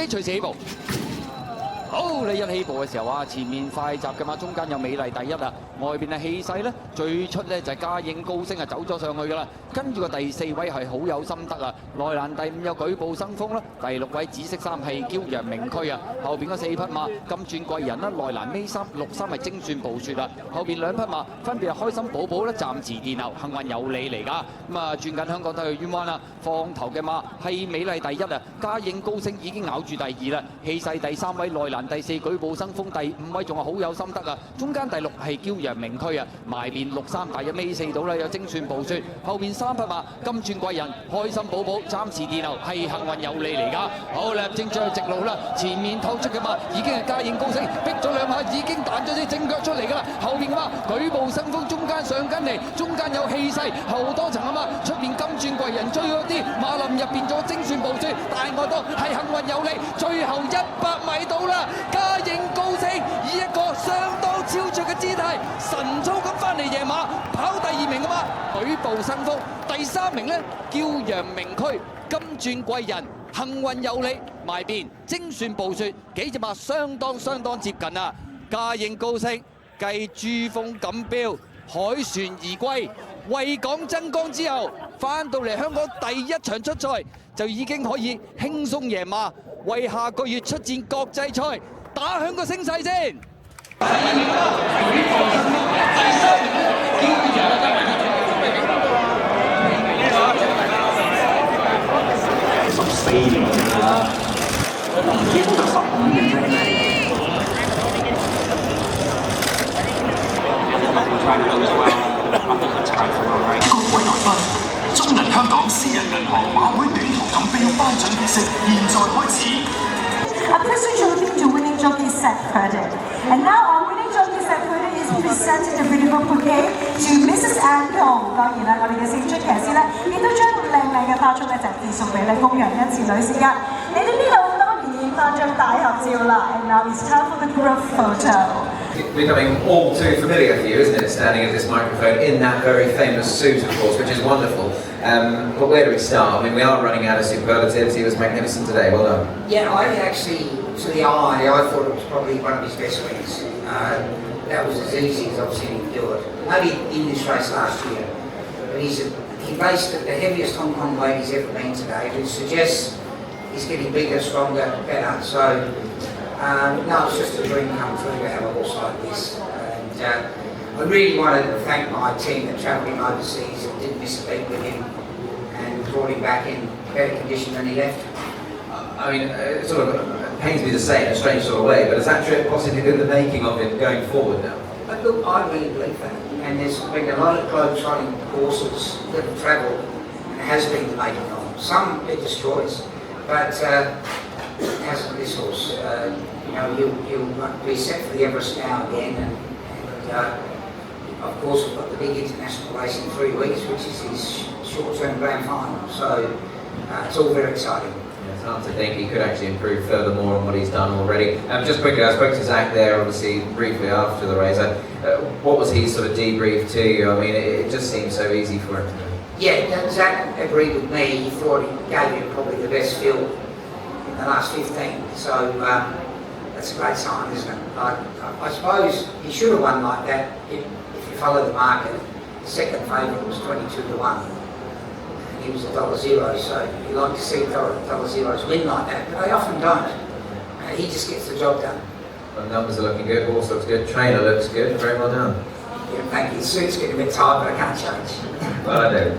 隨時起步。好，你一起步嘅時候啊，前面快閘嘅嘛，中間有美麗第一啊，外邊嘅氣勢咧，最出咧就係嘉應高升啊，走咗上去噶啦。跟住個第4位係好有心得啊，內欄第5有舉步生風啦，第6位紫色衫係驕陽明區啊，後邊嗰4匹馬金鑽貴人啦，內欄尾3、6、3係精算暴雪啊，後邊2匹馬分別係開心寶寶咧，暫時殿後，幸運有利嚟㗎。咁啊，轉緊香港體育圈彎啦，放頭嘅馬係美麗第一啊，嘉應高升已經咬住第2啦，氣勢第3位內欄。第4舉步生風，第5位仲係好有心得啊！中間第6係驕陽明區啊，埋邊6、3大約尾4到啦，有精算暴雪，後邊3匹馬金鑽貴人、開心寶寶暫時殿後，係幸運有利嚟㗎。好啦，正進直路啦，前面透出嘅馬已經係嘉應高升，逼咗2下已經彈咗隻正腳出嚟㗎啦，後邊嘅馬舉步生風，中間上緊嚟，中間有氣勢，後多層啊嘛，出邊金鑽貴人追嗰啲馬林入邊咗精算暴雪，大外檔係幸運有利，最後100米到啦。嘉應高升以一個相當超卓嘅姿態，神操咁翻嚟贏馬，跑第2名嘅嘛，舉步生風。第3名呢，驕陽明區金鑽貴人，幸運有利，埋邊精算暴雪，幾隻馬相當接近啊！嘉應高升繼珠峰錦標凱旋而歸，為港爭光之後，翻到嚟香港第1場出賽就已經可以輕鬆贏馬，為下個月出戰國際賽打響個聲勢先。中銀香港私人銀行馬會短途錦標頒獎儀式現在開始。A presentation to winning jockey set credit. And now our winning jockey set credit is presented the beautiful bouquet to Mrs. Ann Dong。當然啦，我哋嘅勝出騎師咧，亦都將靚嘅花束咧就贈送俾你公羊恩賜女士㗎。你哋呢度當然要拍張大合照啦。And now it's time for the group photo. Becoming all too familiar for you, isn't it, standing at this microphone in that very famous suit, of course, which is wonderful. But where do we start? I mean, we are running out of superlatives. He was magnificent today. Well done. Yeah, I actually, to the eye, I thought it was probably one of his best wins. That was as easy as I've seen him do it. Maybe in this race last year, but he raced at the heaviest Hong Kong weight he's ever been today, which suggests he's getting bigger, stronger, better. So. No, it's just a dream come true to have a horse like this. And I really wanted to thank my team that travelled him overseas and didn't miss a beat with him and brought him back in better condition than he left. I mean, it sort of pains me to say in a strange sort of way, but has that trip possibly been the making of him going forward now? But look, I really believe that. And there's been a lot of globe-trotting horses that have travelled and has been the making of them. Some it destroys, but hasn't this horse. He'll be set for the Everest now again, and of course we've got the big international race in 3 weeks, which is his short-term grand final. So it's all very exciting. It's hard to think he could actually improve furthermore on what he's done already. Just quickly, I spoke to Zach there, obviously briefly after the race. What was he sort of debrief to you? I mean, it just seemed so easy for him. Yeah, Zach agreed with me. He thought he gave him probably the best feel in the last 15. So that's a great sign, isn't it? I suppose he should have won like that if you follow the market. The second favourite was 22 to 1. And he was $1.00, so you like to see $1.00s win like that, but they often don't. He just gets the job done. Well, the numbers are looking good, horse looks good, trainer looks good, very well done. Yeah, thank you. The suit's getting a bit tight, but I can't change. Well, I do.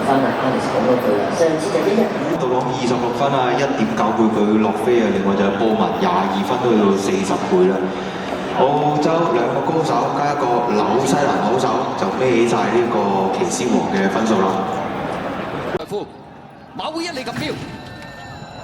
Alex 講嗰句啦，上次就1日5度講26分啊，1.9倍佢落飛啊，另外就係波文22分都要40倍啦。澳洲2個高手加一個紐西蘭好手就孭起晒呢個騎師王嘅分數啦。馬會1哩錦標。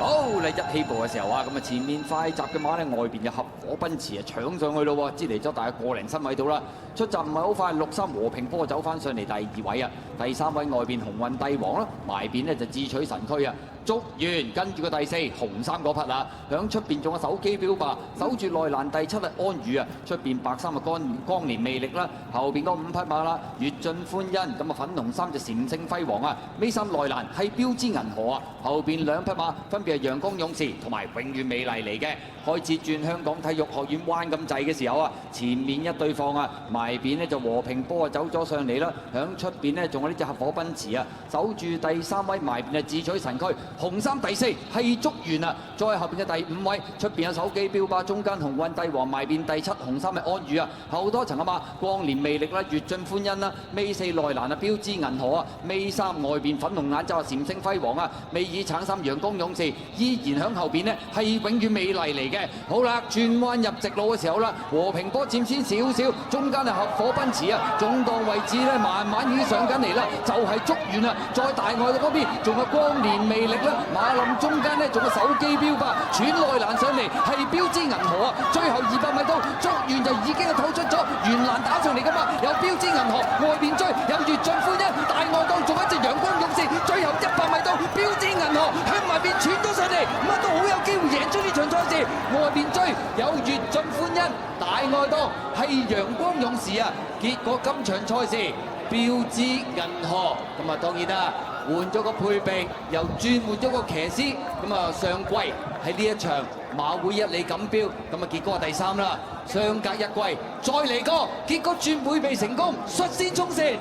好，你一起步嘅時候啊，咁啊前面快閘嘅馬咧，外邊就合火奔馳啊搶上去咯喎，支離咗大概個零身位到啦。出閘唔係好快，63和平波走翻上嚟第2位啊，第3位外邊鴻運帝王啦，埋邊咧就智取神驅啊。捉完，跟住個第4紅衫嗰匹啊，響出邊仲有手機標靶，守住內欄第7啊安宇啊，出邊白衫啊光年魅力啦，後邊嗰5匹馬啦，越盡歡欣，咁啊粉紅衫就禪聖輝煌啊，尾衫內欄係標之銀河啊，後邊2匹馬分別係陽光勇士同埋永遠美麗嚟嘅。開始轉香港體育學院彎咁滯嘅時候啊，前面一對放啊，埋邊呢就和平波啊走咗上嚟啦，響出邊呢仲有呢隻合火奔馳啊，守住第3位埋邊啊智取神驅，紅衫第4係捉完啊，再後邊嘅第5位出邊有手機標靶，中間鴻運帝王埋邊第7紅衫係安宇啊，後多層啊嘛光年魅力啦，越盡歡欣啦，尾4內欄啊標之銀河啊，尾3外邊粉紅眼罩啊禪聖輝煌啊，尾2橙衫陽光勇士依然響後邊呢係永遠美麗嚟嘅。好啦，轉彎入直路嘅時候啦，和平波佔先少少，中間係合火奔馳啊，中檔位置咧慢慢已經上緊嚟啦，就係捉完啦，再大外嗰邊仲有光年魅力啦，馬林中間咧仲有手機標靶，轉內欄上嚟係標之銀河啊，最後200米到捉完就已經係透出咗圓欄打上嚟噶嘛，有標之銀河外邊追，有越盡歡欣，大外檔仲有一隻陽光勇士，最後100米到標之銀河向埋邊傳咗上嚟，乜都好有機會贏出呢場賽事。外邊追有越盡歡欣，大外檔係陽光勇士啊！結果今場賽事標之銀河咁啊，當然啦，換咗個配備，又轉換咗個騎師，咁啊上季喺呢一場馬會一哩錦標，咁啊結果係第3啦。相隔1季再嚟過，結果轉配備成功，率先衝線。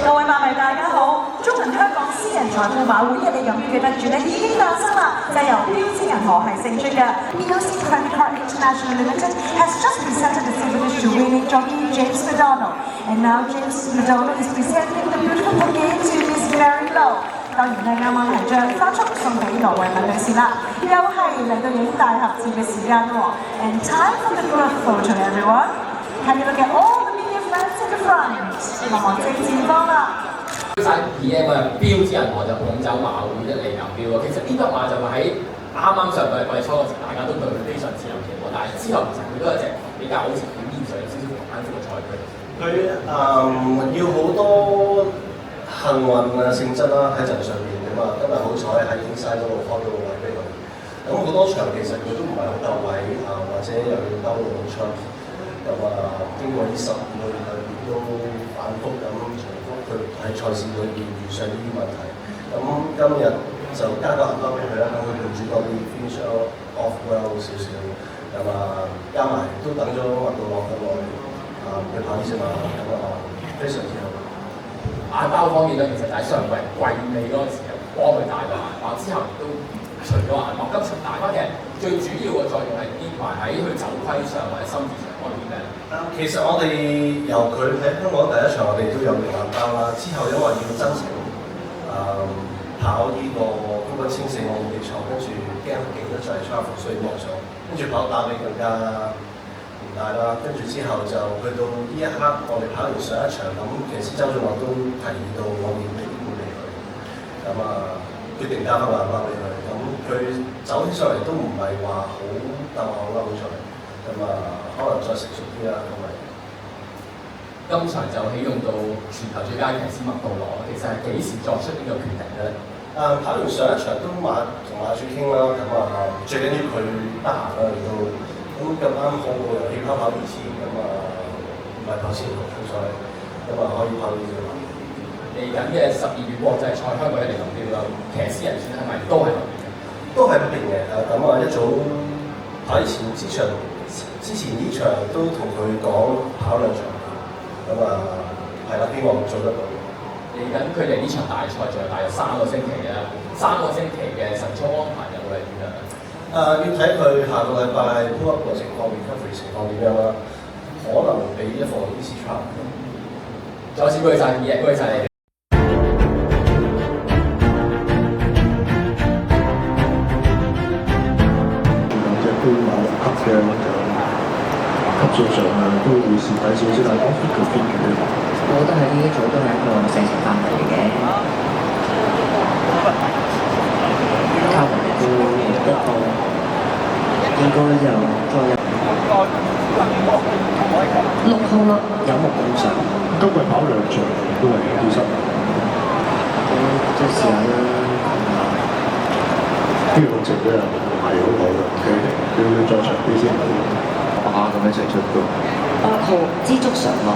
各位馬迷大家好，中銀香港私人財富馬會一哩錦標嘅得主咧已經誕生啦，就係由標之銀河係勝出嘅。POC Credit Card International Limited has just presented the silver dish to winning jockey James McDonald, and now James McDonald is presenting the beautiful bouquet to Miss Mary Low。當然咧，啱啱係將花束送俾羅慧敏女士啦，又係嚟到影大合照嘅時間喎。And time for the group photo, everyone. Can you look at all the media friends in the front？ 望望正前方啦。晒 PM 啊，標之銀河就捧走馬會一哩錦標啊！其實呢匹馬就喺啱上個禮拜初嗰時，大家都對佢非常之有期望，但係之後其實佢都係一隻比較好似表面上有少少反覆嘅賽區。佢要好多幸運啊性質啦喺陣上面㗎嘛，今日好彩喺影晒嗰度開到個位俾佢。咁好多場其實佢都唔係好夠位或者又要兜到好出。咁經過呢12個月裏邊都反覆咁重複，佢喺賽事裏邊遇上呢啲問題。咁今日就加個銀包俾佢啦，咁佢做主多啲 finish off well 少少。咁加埋都等咗運動落咁耐，佢跑呢隻馬，咁非常之好。眼包方面咧，其實就喺上季季尾嗰陣時候幫佢大個眼包，之後亦都除咗眼包，今場大包嘅最主要嘅作用係啲埋喺佢走規上或者心智上方面嘅。其實我哋由佢喺香港第一場，我哋都有用眼包啦。之後因為要真情跑呢個高分清醒我冇記錯，跟住驚佢記得就係 travel， 所以望咗，跟住跑打比更加唔大啦。跟住之後就去到呢一刻，我哋跑完上一場咁，騎師周俊樂都提議到我要俾啲鼓勵佢，咁決定加翻個眼包俾佢。咁佢走起上嚟都唔係話好鬥口啦，好彩。咁可能再成熟啲啦，同埋今場就起用到全球最佳騎師麥道羅，其實係幾時作出呢個決定嘅咧？跑完上一場都同馬主傾啦，咁最緊要佢得閒啦，亦都咁啱好過又起跑2次，咁唔係跑前6，所以咁啊可以跑到呢個。嚟緊嘅12月國際賽香港一定錦標啦，騎師人選係咪都係都係不定嘅，咁啊一早排之前呢場都同佢講跑2場，咁啊係啦，希望做得到。嚟緊佢哋呢場大賽仲有大約3個星期啦，3個星期嘅晨操安排有冇係點樣？要睇佢下個禮拜 pull up 嘅情況 recovery 情況點樣啦，可能俾一課 easy track。再次恭喜晒，恭喜晒你哋！都某級嘅級數上都會試睇少少，但係講佢邊嘅咧？我覺得喺呢一組都係一個射程範圍嚟嘅，卡雲都一個應該就再入6號啦，有目共賞。今日跑2場都係有啲失望。即係試下啦。呢個路程咧唔係好好嘅，要再長啲先。咁樣一齊出到。8號知足常樂。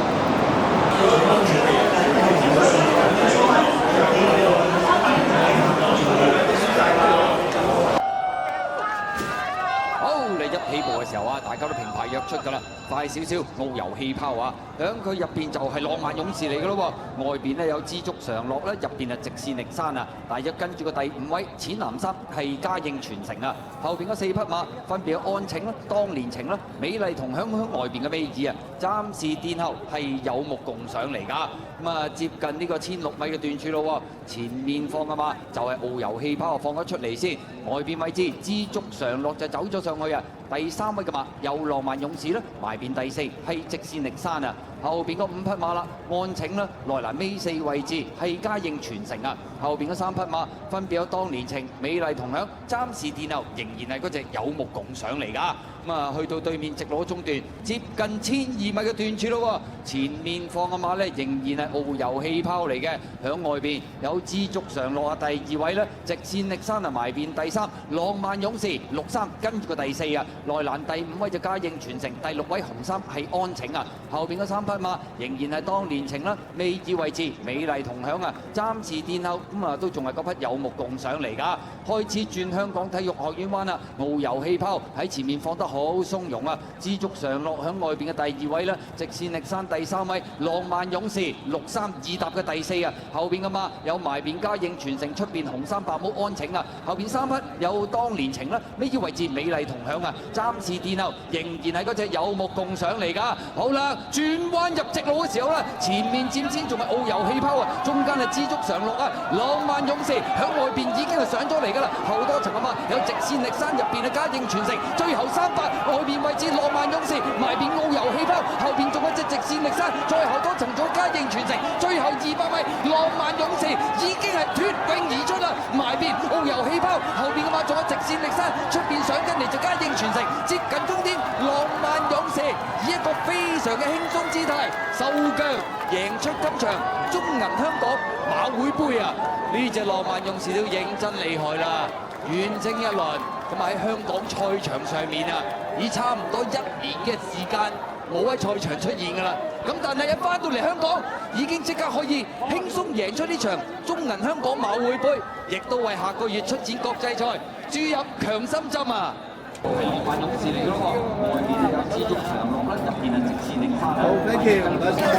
起步嘅時候啊，大家都平排約出㗎啦，快少少遨遊氣泡啊！響佢入邊就係浪漫勇士嚟㗎咯喎，外邊咧有知足常樂咧，入邊係直線力山啊！大約跟住個第5位淺藍衫係嘉應傳承啊，後邊嗰4匹馬分別有安晴啦、當年情啦、美麗同響外邊嘅尾二啊，暫時殿後係有目共賞嚟㗎。咁啊，接近呢個1006米嘅段處咯喎，前面放嘅馬就係遨遊氣泡放咗出嚟先，外邊位置知足常樂就走咗上去啊！第3位嘅馬有浪漫勇士啦，埋邊第4係直線力山啊！後邊嗰5匹馬啦，安晴啦，內欄尾4位置係嘉應傳承啊！後邊嗰3匹馬分別有當年情、美麗同享，暫時殿後仍然係嗰隻有目共賞嚟㗎。咁啊，去到對面直路中段，接近1002米嘅段處咯喎，前面放嘅馬咧仍然係遨遊氣泡嚟嘅，響外邊有知足常樂啊，第2位咧直線力山啊，埋邊第3浪漫勇士63，跟住個第4啊，內欄第5位就嘉應傳承，第6位紅衫係安晴啊，後邊嗰3匹馬仍然係當年情啦，尾二位置美麗同享啊，暫時殿後咁啊，都仲係嗰匹有目共賞嚟㗎。開始轉香港體育學院灣啦，遨遊氣泡喺前面放得好鬆容啊！知足常樂響外邊嘅第2位啦，直線力山第3位，浪漫勇士63二搭嘅第4啊！後邊嘅馬有埋邊嘉應傳承，出邊紅衫白帽安晴啊！後邊3匹有當年情啦，尾二位置美麗同享啊！暫時殿後仍然係嗰隻有目共賞嚟㗎。好啦，轉彎入直路嘅時候啦，前面佔先仲係遨遊氣泡啊，中間係知足常樂啊，浪漫勇士響外邊已經係上咗嚟㗎啦，後多層嘅馬有直線力山入邊嘅嘉應傳承，最後3匹。外邊位置浪漫勇士，埋邊遨遊氣泡，後邊仲有隻直線力山，再後多層咗嘉應傳承，最後200米浪漫勇士已經係脫穎而出啦，埋邊遨遊氣泡，後邊嘅馬仲有直線力山，出邊上緊嚟就嘉應傳承，接近終點，浪漫勇士以一個非常嘅輕鬆姿態受腳贏出今場中銀香港馬會杯啊！呢隻浪漫勇士都認真厲害啦，遠征一輪。咁喺香港賽場上面啊，已差唔多1年嘅時間冇喺賽場出現㗎啦。咁但係一翻到嚟香港，已經即刻可以輕鬆贏出呢場中銀香港馬會杯，亦都為下個月出戰國際賽注入強心針啊！係浪漫勇士嚟嘅咯喎，外邊有知足常樂啦，入邊係直線力山。好 ，thank you，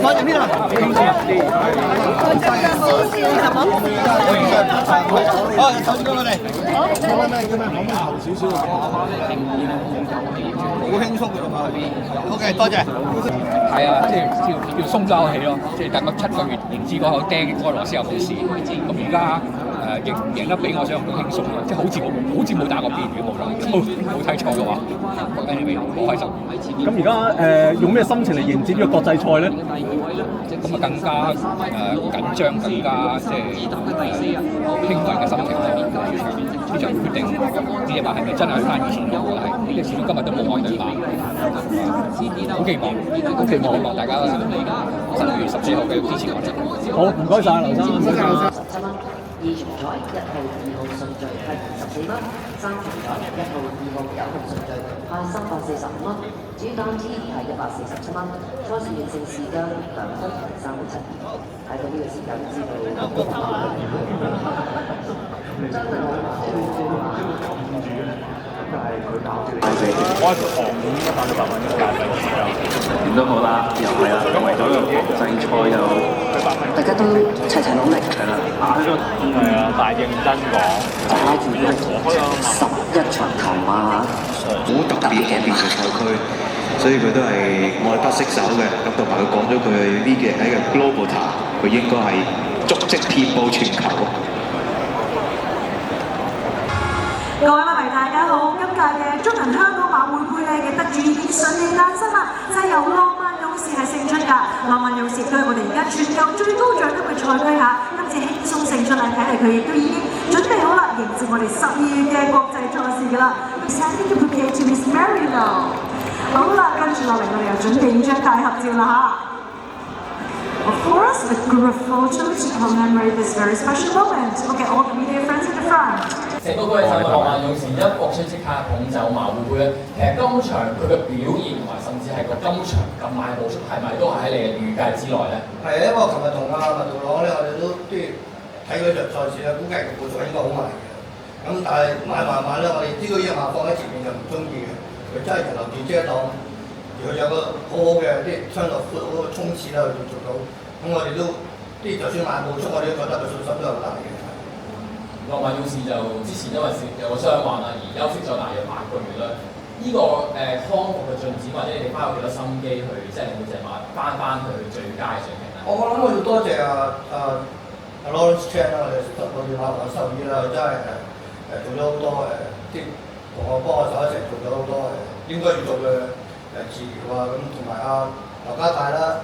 放入邊啊！好，手指公我哋。好，做咩？今日講咩後少少嘅好輕鬆嘅嘛。OK，多謝。係啊，即係叫鬆咗口氣咯，即係等咗7個月，明知嗰口釘埃羅斯又冇事，咁而家贏得比我想象中輕鬆咯，即係好似冇打過邊嘅冇啦，冇睇錯嘅話，好開心。咁而家用咩心情嚟迎接呢個國際賽咧？咁啊更加緊張，更加即係興奮嘅心情咧。呢場決定呢隻馬係咪真係去翻以前嘅？我覺得係，因為始終今日都冇愛對馬，好期望，希望大家7月14號繼續支持我哋。好，唔該晒，劉生。2重彩1號2號順序派24蚊，3重彩1號2號9號順序派345蚊，主單 T 係147蚊。賽事完成時間2分3.72。睇到呢個時間知道真係好我係航管100蚊一架點都好啦，又係啦，為咗個國際賽又大家都齊齊努力，係啦，係啊，但係認真講，揸住呢11場球馬，好特別嘅邊嘅賽區，所以佢都係愛不釋手嘅。咁同埋佢講咗佢呢幾日喺個 Global 佢應該係足跡遍佈全球。各位馬迷大家好，今屆嘅中銀香港馬會杯咧嘅得主已經順利誕生啦，就係由浪漫勇士係勝出㗎。浪漫勇士對我哋而家全球最高獎金嘅賽區下，今次輕鬆勝出啦，睇嚟佢亦都已經準備好啦，迎接我哋12月嘅國際賽事㗎啦。Presenting to prepare to Miss Marino。好啦，跟住落嚟我哋又準備影張大合照啦嚇。Of course, a group of photos to commemorate this very special moment. Okay, all the media friends in the front. 成個季賽浪漫勇士一搏出即刻捧走馬會杯咧，其實今場佢嘅表現同埋甚至係個今場咁賣步速係咪都係喺你嘅預計之內咧？係啊，因為我琴日同阿麥道朗咧，我哋都睇嗰場賽事咧，估計個步速應該好慢嘅。咁但係慢慢咧，我哋知道呢隻馬放喺前面就唔中意嘅，佢真係人流電遮擋，而佢有個好好嘅雙落闊好嘅衝刺啦，佢做到。咁我哋都就算慢步速，我哋都覺得個信心都係好大嘅。浪漫勇士就之前因為有個傷患啦，而休息咗大約8個月啦。呢個康復嘅進展，或者你哋花咗幾多心機去，即係令到隻馬翻去最佳嘅水平咧？我諗我要多謝阿 Lawrence Chan 啦，我哋馬房嘅獸醫啦，佢真係做咗好多同我幫我手一齊做咗好多應該要做嘅治療啊，咁同埋阿劉家泰啦，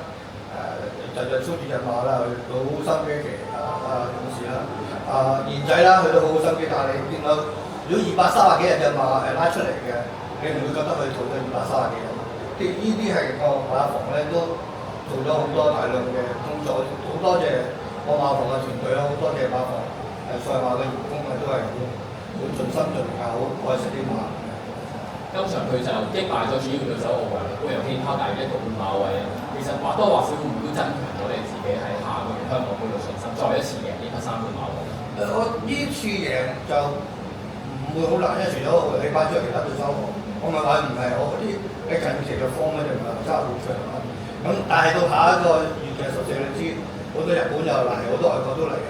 就操住隻馬啦，佢好心機嘅勇士啦。賢仔啦，佢都好心機，但係你見到如果230幾日隻馬拉出嚟嘅，你唔會覺得佢做咗230幾日。呢啲係個馬房咧都做咗好多大量嘅工作，好多謝我馬房嘅團隊啦，好多謝馬房賽馬嘅員工啊，都係好盡心盡力好愛惜啲馬。今場佢就擊敗咗主要對手奧維歐陽希拋大約1個半馬位啊！其實或多或少會唔會都增強咗你自己喺下個月香港杯嘅信心，再一次贏呢匹3個馬位？我呢次贏就唔會好難，因為除咗奧維希拋之外，其他對手我咪話唔係我啲喺近期嘅方咧就唔係揸好長啦。咁但係到下一個月嘅14，你知好多日本又嚟，好多外國都嚟嘅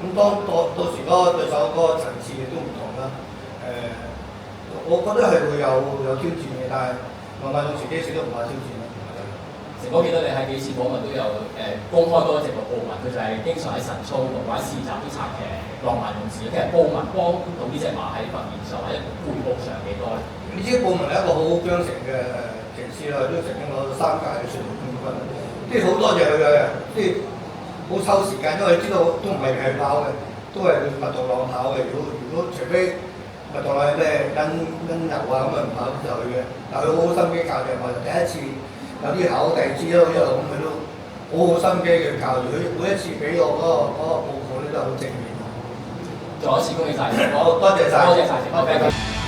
咁到時嗰個對手嗰個層次亦都唔同啦。我覺得係會有挑戰嘅，但係浪漫勇士幾時都唔怕挑戰啦。成哥記得你喺幾次訪問都有公開嗰個直播報文，佢就係經常喺晨操同或者試集啲策騎浪漫勇士。其實報文幫到呢隻馬喺訓練上或者背部上幾多咧？你知報文係一個好姜成嘅騎師啦，都曾經攞到3屆嘅全聯冠軍，好多謝佢嘅，好抽時間，因為你知道都唔係佢跑嘅，都係麥道朗跑嘅。如果除非麥道朗咩因由啊咁唔跑就佢嘅，但係佢好心機教嘅，我就第一次有啲考，第二次一路咁佢都好心機嘅教住佢，每一次俾我嗰個報告咧都係好正面。再一次恭喜晒，好多謝晒。多謝晒。